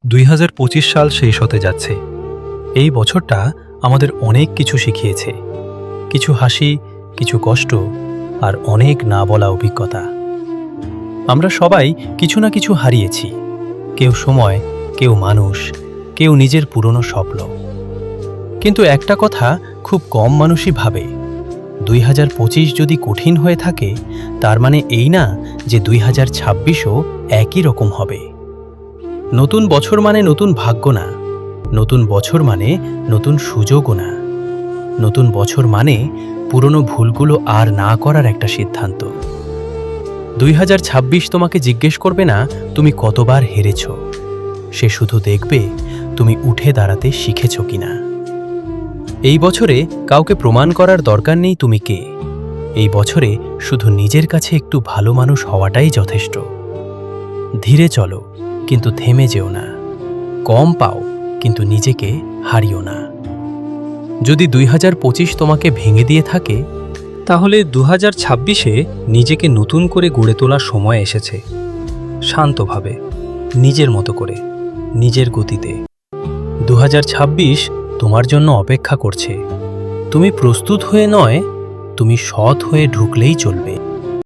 2025 সাল শেষ হতে যাচ্ছে। এই বছরটা আমাদের অনেক কিছু শিখিয়েছে, কিছু হাসি, কিছু কষ্ট, আর অনেক না বলা অভিজ্ঞতা। আমরা সবাই কিছু না কিছু হারিয়েছি, কেউ সময়, কেউ মানুষ, কেউ নিজের পুরনো স্বপ্ন। কিন্তু একটা কথা খুব কম মানুষই ভাবে, 2025 যদি কঠিন হয়ে থাকে, তার মানে এই না যে 2026ও একই রকম হবে। নতুন বছর মানে নতুন ভাগ্য না, নতুন বছর মানে নতুন সুযোগও না, নতুন বছর মানে পুরনো ভুলগুলো আর না করার একটা সিদ্ধান্ত। 2026 তোমাকে জিজ্ঞেস করবে না তুমি কতবার হেরেছ, সে শুধু দেখবে তুমি উঠে দাঁড়াতে শিখেছ কিনা। এই বছরে কাউকে প্রমাণ করার দরকার নেই তুমি কে। এই বছরে শুধু নিজের কাছে একটু ভালো মানুষ হওয়াটাই যথেষ্ট। ধীরে চলো, কিন্তু থেমে যেও না। কম পাও, কিন্তু নিজেকে হারিও না। যদি 2025 তোমাকে ভেঙে দিয়ে থাকে, তাহলে 2026-এ নিজেকে নতুন করে গড়ে তোলার সময় এসেছে। শান্তভাবে, নিজের মতো করে, নিজের গতিতে। 2026 তোমার জন্য অপেক্ষা করছে। তুমি প্রস্তুত হয়ে নয়, তুমি সৎ হয়ে ঢুকলেই চলবে।